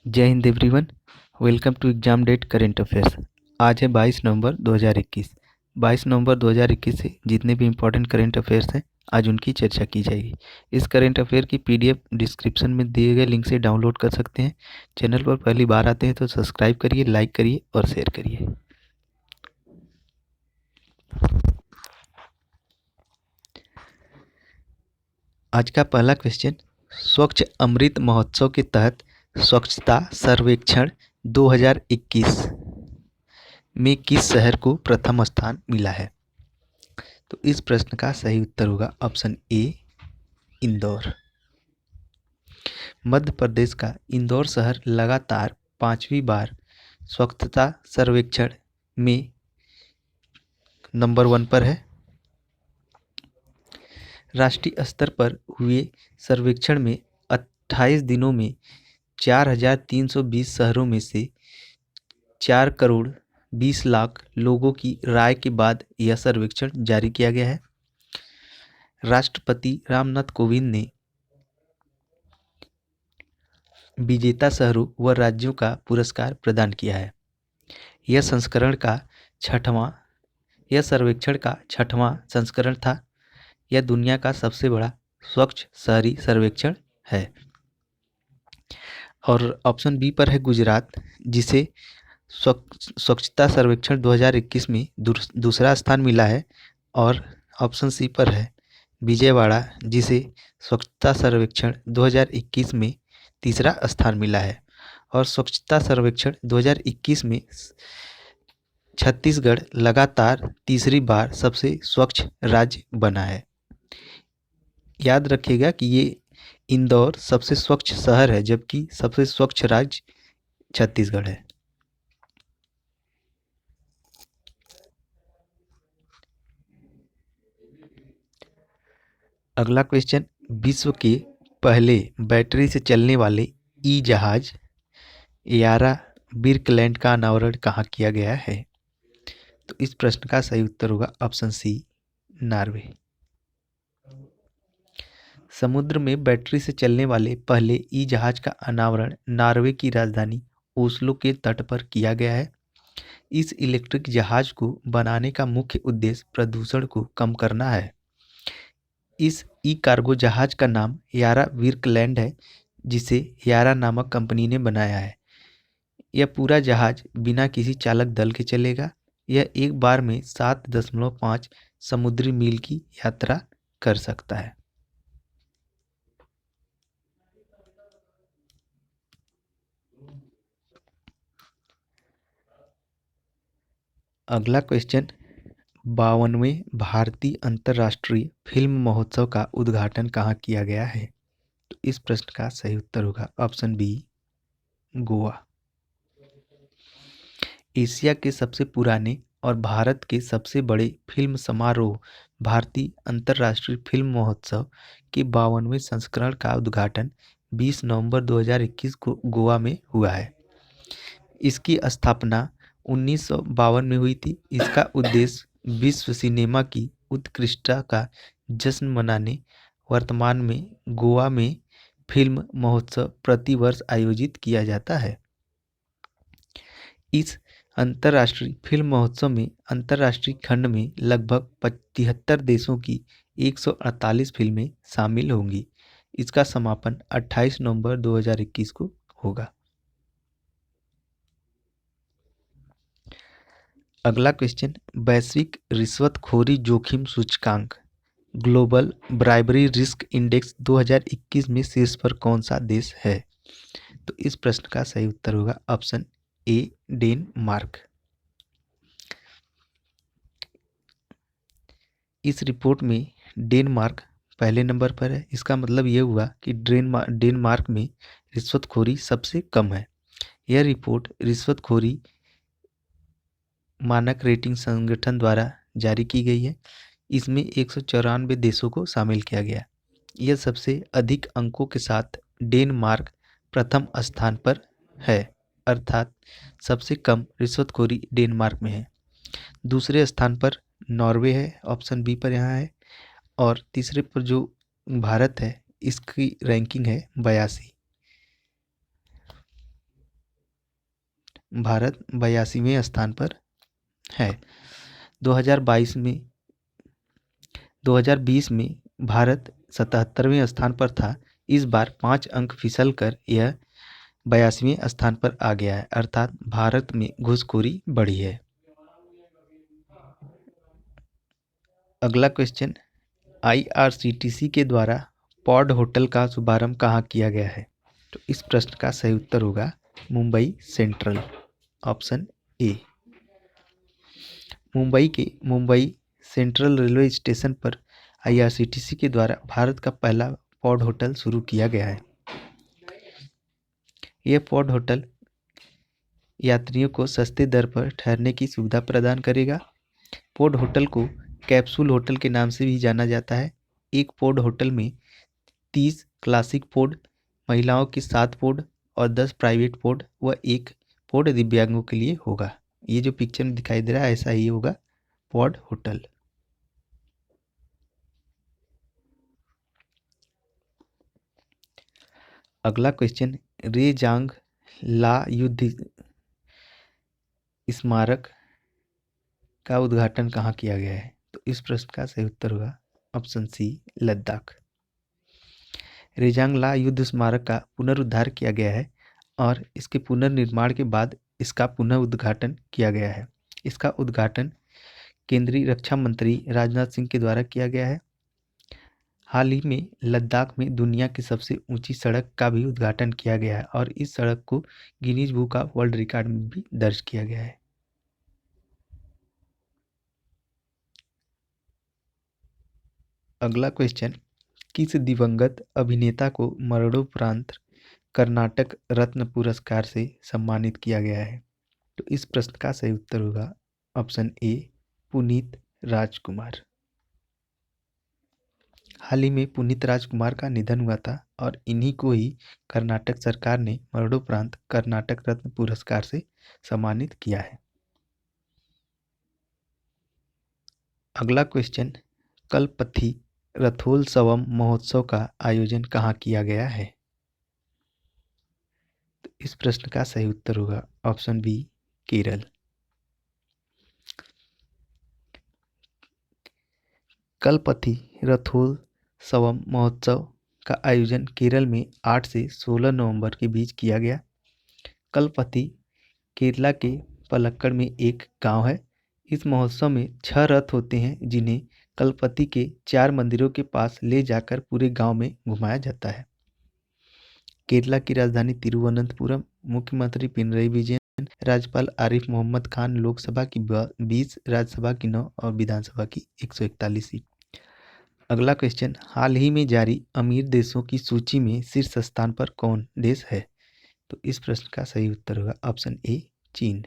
जय Hind everyone. Welcome to exam date current affairs. आज है 22 नवंबर 2021। 22 नवंबर 2021 से जितने भी इम्पोर्टेंट करेंट अफेयर्स हैं आज उनकी चर्चा की जाएगी। इस करेंट अफेयर की पीडीएफ डिस्क्रिप्शन में दिए गए लिंक से डाउनलोड कर सकते हैं। चैनल पर पहली बार आते हैं तो सब्सक्राइब करिए, लाइक करिए और शेयर करिए। आज का पहला क्वेश्चन, स्वच्छ अमृत महोत्सव के तहत स्वच्छता सर्वेक्षण 2021 में किस शहर को प्रथम स्थान मिला है? तो इस प्रश्न का सही उत्तर होगा ऑप्शन ए, इंदौर। मध्य प्रदेश का इंदौर शहर लगातार 5वीं बार स्वच्छता सर्वेक्षण में नंबर 1 पर है। राष्ट्रीय स्तर पर हुए सर्वेक्षण में 28 दिनों में 4,320 शहरों में से 4 करोड़ 20 लाख लोगों की राय के बाद यह सर्वेक्षण जारी किया गया है। राष्ट्रपति रामनाथ कोविंद ने विजेता शहरों व राज्यों का पुरस्कार प्रदान किया है। यह सर्वेक्षण का छठवां संस्करण था। यह दुनिया का सबसे बड़ा स्वच्छ शहरी सर्वेक्षण है। और ऑप्शन बी पर है गुजरात, जिसे स्वच्छता सर्वेक्षण 2021 में दूसरा स्थान मिला है। और ऑप्शन सी पर है विजयवाड़ा, जिसे स्वच्छता सर्वेक्षण 2021 में तीसरा स्थान मिला है। और स्वच्छता सर्वेक्षण 2021 में छत्तीसगढ़ लगातार तीसरी बार सबसे स्वच्छ राज्य बना है। याद रखिएगा कि ये इंदौर सबसे स्वच्छ शहर है, जबकि सबसे स्वच्छ राज्य छत्तीसगढ़ है। अगला क्वेश्चन, विश्व के पहले बैटरी से चलने वाले ई जहाज यारा बिर्कलैंड का अनावरण कहाँ किया गया है? तो इस प्रश्न का सही उत्तर होगा ऑप्शन सी, नॉर्वे। समुद्र में बैटरी से चलने वाले पहले ई जहाज का अनावरण नॉर्वे की राजधानी ओस्लो के तट पर किया गया है। इस इलेक्ट्रिक जहाज को बनाने का मुख्य उद्देश्य प्रदूषण को कम करना है। इस ई कार्गो जहाज का नाम यारा विर्कलैंड है, जिसे यारा नामक कंपनी ने बनाया है। यह पूरा जहाज बिना किसी चालक दल के चलेगा। यह एक बार में 7.5 समुद्री मील की यात्रा कर सकता है। अगला क्वेश्चन, 52वें भारतीय अंतर्राष्ट्रीय फिल्म महोत्सव का उद्घाटन कहाँ किया गया है? तो इस प्रश्न का सही उत्तर होगा ऑप्शन बी, गोवा। एशिया के सबसे पुराने और भारत के सबसे बड़े फिल्म समारोह भारतीय अंतर्राष्ट्रीय फिल्म महोत्सव के 52वें संस्करण का उद्घाटन 20 नवंबर 2021 को गोवा में हुआ है। इसकी स्थापना 1952 में हुई थी। इसका उद्देश्य विश्व सिनेमा की उत्कृष्टता का जश्न मनाने वर्तमान में गोवा में फिल्म महोत्सव प्रति वर्ष आयोजित किया जाता है। इस अंतर्राष्ट्रीय फिल्म महोत्सव में अंतर्राष्ट्रीय खंड में लगभग 73 देशों की 148 फिल्में शामिल होंगी। इसका समापन 28 नवंबर 2021 को होगा। अगला क्वेश्चन, वैश्विक रिश्वतखोरी जोखिम सूचकांक ग्लोबल ब्राइबरी रिस्क इंडेक्स 2021 में शीर्ष पर कौन सा देश है? तो इस प्रश्न का सही उत्तर होगा ऑप्शन ए, डेनमार्क। इस रिपोर्ट में डेनमार्क पहले नंबर पर है। इसका मतलब ये हुआ कि डेनमार्क में रिश्वतखोरी सबसे कम है। यह रिपोर्ट रिश्वतखोरी मानक रेटिंग संगठन द्वारा जारी की गई है। इसमें 194 देशों को शामिल किया गया। यह सबसे अधिक अंकों के साथ डेनमार्क प्रथम स्थान पर है, अर्थात सबसे कम रिश्वतखोरी डेनमार्क में है। दूसरे स्थान पर नॉर्वे है, ऑप्शन बी पर यहाँ है। और तीसरे पर जो भारत है, इसकी रैंकिंग है 82। भारत 82वें स्थान पर है। 2022 में 2020 में भारत 77वें स्थान पर था। इस बार 5 अंक फिसल कर यह 82वें स्थान पर आ गया है, अर्थात भारत में घूसखोरी बढ़ी है। अगला क्वेश्चन, आईआरसीटीसी के द्वारा पॉड होटल का शुभारंभ कहाँ किया गया है? तो इस प्रश्न का सही उत्तर होगा Mumbai central, option A. Mumbai central railway station पर आईआरसीटीसी के द्वारा भारत का पहला पॉड होटल शुरू किया गया है। यह पॉड होटल यात्रियों को सस्ते दर पर ठहरने की सुविधा प्रदान करेगा। पॉड होटल को कैप्सूल होटल के नाम से भी जाना जाता है। एक पॉड होटल में 30 क्लासिक पॉड, महिलाओं के 7 पॉड और 10 प्राइवेट पॉड व 1 पॉड दिव्यांगों के लिए होगा। ये जो पिक्चर में दिखाई दे रहा है ऐसा ही होगा पॉड होटल। अगला क्वेश्चन, रेजांग ला युद्ध स्मारक का उद्घाटन कहाँ किया गया है? तो इस प्रश्न का सही उत्तर होगा ऑप्शन सी, लद्दाख। रेजांग ला युद्ध स्मारक का पुनरुद्धार किया गया है और इसके पुनर्निर्माण के बाद इसका पुनः उद्घाटन किया गया है। इसका उद्घाटन केंद्रीय रक्षा मंत्री राजनाथ सिंह के द्वारा किया गया है। हाल ही में लद्दाख में दुनिया की सबसे ऊंची सड़क का भी उद्घाटन किया गया है और इस सड़क को Guinness book of world record में भी दर्ज किया गया है। अगला क्वेश्चन, किस दिवंगत अभिनेता को मरणोपरांत कर्नाटक रत्न पुरस्कार से सम्मानित किया गया है? तो इस प्रश्न का सही उत्तर होगा ऑप्शन ए, पुनीत राजकुमार। हाल ही में पुनीत राजकुमार का निधन हुआ था और इन्हीं को ही कर्नाटक सरकार ने मरणोपरांत कर्नाटक रत्न पुरस्कार से सम्मानित किया है। अगला क्वेश्चन, कल्पथी रथोत्सवम महोत्सव का आयोजन कहाँ किया गया है? तो इस प्रश्न का सही उत्तर होगा ऑप्शन बी, केरल। कल्पथी रथोत्सवम महोत्सव का आयोजन केरल में 8 से 16 नवंबर के बीच किया गया। कल्पथी केरला के पलक्कड़ में एक गांव है। इस महोत्सव में 6 रथ होते हैं जिन्हें कल्पथी के 4 मंदिरों के पास ले जाकर पूरे गांव में घुमाया जाता है। केरला की राजधानी तिरुवनंतपुरम, मुख्यमंत्री पिनरई विजयन, राज्यपाल आरिफ मोहम्मद खान, लोकसभा की 20, राज्यसभा की 9 और विधानसभा की 141 सीट। अगला क्वेश्चन, हाल ही में जारी अमीर देशों की सूची में शीर्ष स्थान पर कौन देश है? तो इस प्रश्न का सही उत्तर होगा ऑप्शन ए, चीन।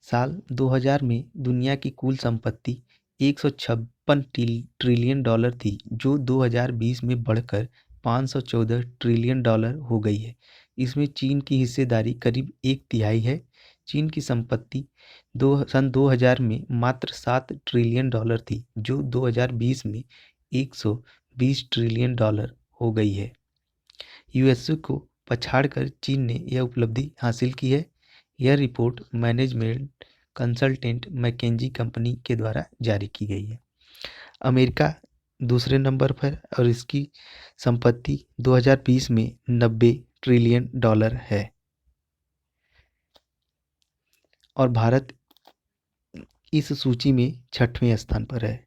साल 2000 में दुनिया की कुल संपत्ति 156 ट्रिलियन डॉलर थी, जो 2020 में बढ़कर 514 ट्रिलियन डॉलर हो गई है। इसमें चीन की हिस्सेदारी करीब 1/3 है। चीन की संपत्ति सन 2000 में मात्र 7 ट्रिलियन डॉलर थी, जो 2020 में 120 ट्रिलियन डॉलर हो गई है। यूएसए को पछाड़कर चीन ने यह उपलब्धि हासिल की है। यह report management consultant McKinsey company के द्वारा जारी की गई है। अमेरिका दूसरे नंबर पर और इसकी संपत्ति 2020 में 90 ट्रिलियन डॉलर है और भारत इस सूची में 6वें स्थान पर है।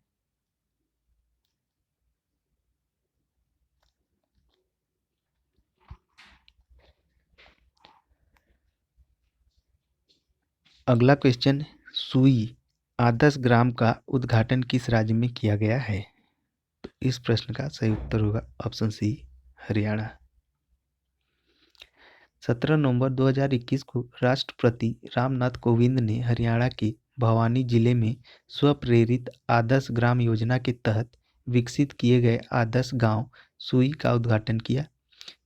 अगला क्वेश्चन, सुई आदर्श ग्राम का उद्घाटन किस राज्य में किया गया है? तो इस प्रश्न का सही उत्तर होगा ऑप्शन सी, हरियाणा। 17 नवंबर 2021 को राष्ट्रपति रामनाथ कोविंद ने हरियाणा के भवानी जिले में स्वप्रेरित आदर्श ग्राम योजना के तहत विकसित किए गए आदर्श गांव सुई का उद्घाटन किया।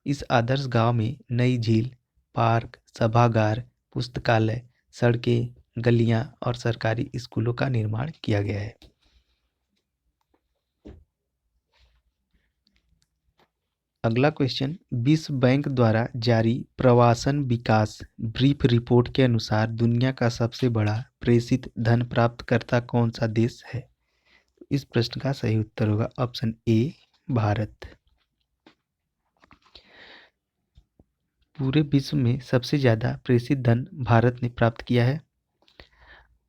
इस आदर्श गांव में नई झील, पार्क, सभागार, पुस्तकालय, सड़कें, गलियां और सरकारी स्कूलों का निर्माण किया गया है। अगला क्वेश्चन, विश्व बैंक द्वारा जारी प्रवासन विकास ब्रीफ रिपोर्ट के अनुसार दुनिया का सबसे बड़ा प्रेषित धन प्राप्तकर्ता कौन सा देश है? इस प्रश्न का सही उत्तर होगा ऑप्शन ए, भारत। पूरे विश्व में सबसे ज़्यादा प्रेषित धन भारत ने प्राप्त किया है।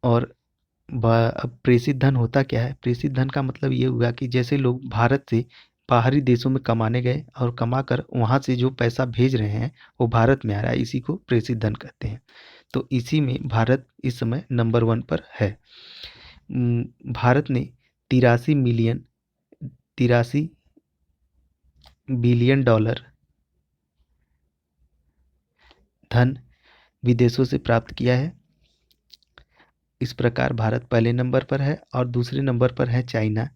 और अब प्रेषित धन होता क्या है? प्रेषित धन का मतलब ये हुआ कि जैसे लोग भारत से बाहरी देशों में कमाने गए और कमाकर वहाँ से जो पैसा भेज रहे हैं वो भारत में आ रहा है, इसी को प्रेषित धन कहते हैं। तो इसी में भारत इस समय नंबर 1 पर है। भारत ने 83 बिलियन डॉलर धन विदेशों से प्राप्त किया है। इस प्रकार भारत पहले नंबर पर है और दूसरे नंबर पर है चाइना,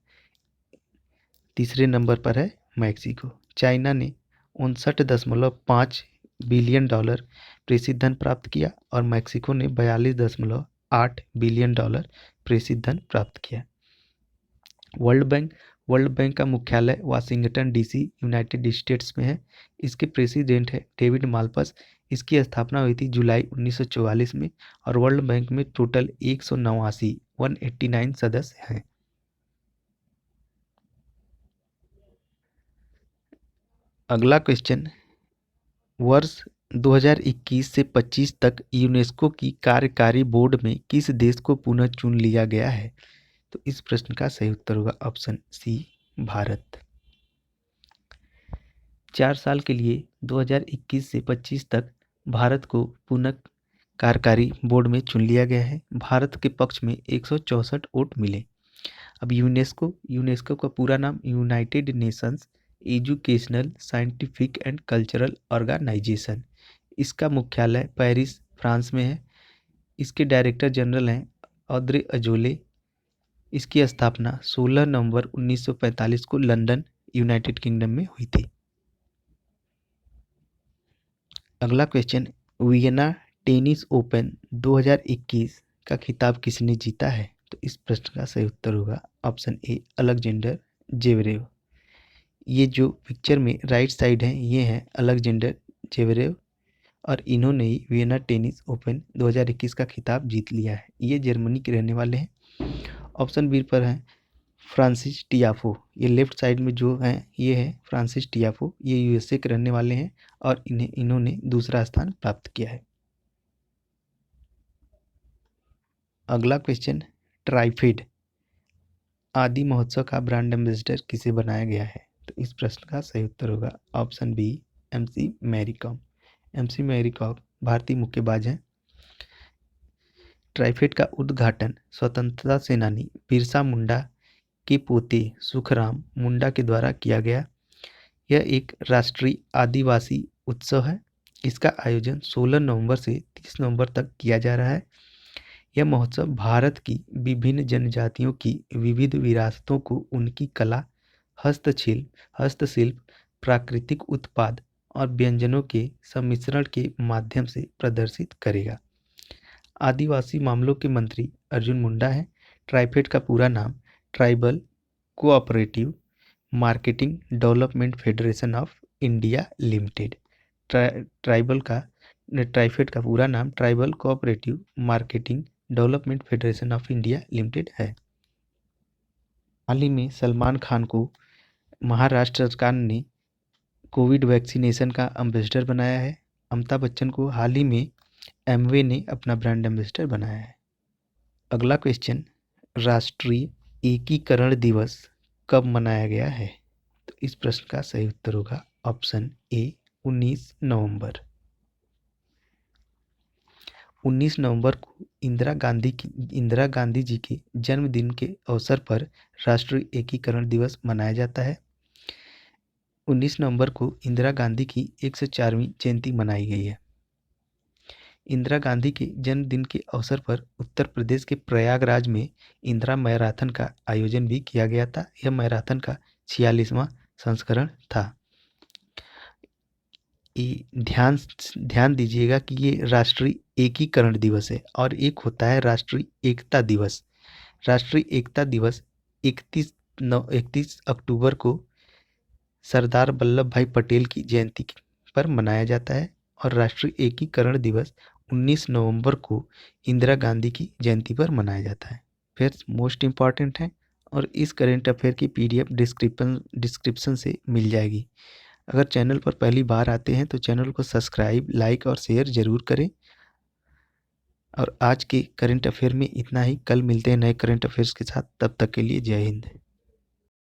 तीसरे नंबर पर है मैक्सिको। चाइना ने 59.5 बिलियन डॉलर प्रेषित धन प्राप्त किया और मैक्सिको ने 42.8 बिलियन डॉलर प्रेषित धन प्राप्त किया। वर्ल्ड बैंक का मुख्यालय वाशिंगटन डीसी यूनाइटेड स्टेट्स में है। इसके प्रेसिडेंट है डेविड माल्पस। इसकी स्थापना हुई थी जुलाई 1944 में और वर्ल्ड बैंक में टोटल 189 सदस्य हैं। अगला क्वेश्चन, वर्ष 2021 से 25 तक यूनेस्को की कार्यकारी बोर्ड में किस देश को पुनः चुन लिया गया है? तो इस प्रश्न का सही उत्तर होगा ऑप्शन सी, भारत। 4 साल के लिए 2021 से 25 तक भारत को पुनः कार्यकारी बोर्ड में चुन लिया गया है। भारत के पक्ष में 164 वोट मिले। अब यूनेस्को का पूरा नाम United Nations Educational, Scientific and Cultural Organization. इसका मुख्यालय पेरिस, फ्रांस में है। इसके डायरेक्टर जनरल हैं ऑद्रे अजोले। इसकी स्थापना 16 नवंबर 1945 को लंदन, यूनाइटेड किंगडम में हुई थी। अगला क्वेश्चन, वियना टेनिस ओपन 2021 का खिताब किसने जीता है? तो इस प्रश्न का सही उत्तर होगा ऑप्शन ए, अलेक्जेंडर जेवरेव। ये जो पिक्चर में राइट साइड है ये है अलेक्जेंडर जेवरेव और इन्होंने ही वियना टेनिस ओपन 2021 का खिताब जीत लिया है। ये जर्मनी के रहने वाले हैं। ऑप्शन बी पर है फ्रांसिस टियाफो। ये लेफ्ट साइड में जो है ये है फ्रांसिस टियाफो। ये यूएसए के रहने वाले हैं और इन्होंने दूसरा स्थान प्राप्त किया है। अगला क्वेश्चन, ट्राइफेड आदि महोत्सव का ब्रांड एम्बेसडर किसे बनाया गया है? तो इस प्रश्न का सही उत्तर होगा option B, MC Mary Kom. MC Mary Kom भारतीय मुक्केबाज हैं। ट्राइफेड का उद्घाटन स्वतंत्रता सेनानी बिरसा मुंडा के पोते सुखराम मुंडा के द्वारा किया गया। यह एक राष्ट्रीय आदिवासी उत्सव है। इसका आयोजन 16 नवंबर से 30 नवंबर तक किया जा रहा है। यह महोत्सव भारत की विभिन्न जनजातियों की विविध विरासतों को उनकी कला, हस्तशिल्प, प्राकृतिक उत्पाद और व्यंजनों के सम्मिश्रण के माध्यम से प्रदर्शित करेगा। आदिवासी मामलों के मंत्री अर्जुन मुंडा हैं। ट्राइफेड का पूरा नाम tribal cooperative marketing development federation of India limited. TRIFED का पूरा नाम tribal cooperative marketing development federation of India limited है। हाल ही में सलमान खान को महाराष्ट्र सरकार ने कोविड वैक्सीनेशन का एम्बेसडर बनाया है। अमिताभ बच्चन को हाल ही में एमवे ने अपना ब्रांड एम्बेसडर बनाया है। अगला क्वेश्चन, राष्ट्रीय एकीकरण दिवस कब मनाया गया है? तो इस प्रश्न का सही उत्तर होगा ऑप्शन ए, 19 नवंबर। 19 नवंबर को इंदिरा गांधी जी के जन्मदिन के अवसर पर राष्ट्रीय एकीकरण दिवस मनाया जाता है। 19 नवंबर को इंदिरा गांधी की 104वीं जयंती मनाई गई है। इंदिरा गांधी के जन्मदिन के अवसर पर उत्तर प्रदेश के प्रयागराज में इंदिरा मैराथन का आयोजन भी किया गया था। यह मैराथन का 46वां संस्करण था। ध्यान दीजिएगा कि ये राष्ट्रीय एकीकरण दिवस है और एक होता है राष्ट्रीय एकता दिवस। राष्ट्रीय एकता दिवस 31 अक्टूबर को सरदार वल्लभ भाई पटेल की जयंती पर मनाया जाता है और राष्ट्रीय एकीकरण दिवस 19 नवंबर को इंदिरा गांधी की जयंती पर मनाया जाता है। फिर मोस्ट इम्पॉर्टेंट है और इस करेंट अफेयर की पीडीएफ डिस्क्रिप्शन से मिल जाएगी। अगर चैनल पर पहली बार आते हैं तो चैनल को सब्सक्राइब, लाइक और शेयर ज़रूर करें। और आज के करंट अफेयर में इतना ही। कल मिलते हैं नए करंट अफेयर्स के साथ। तब तक के लिए जय हिंद।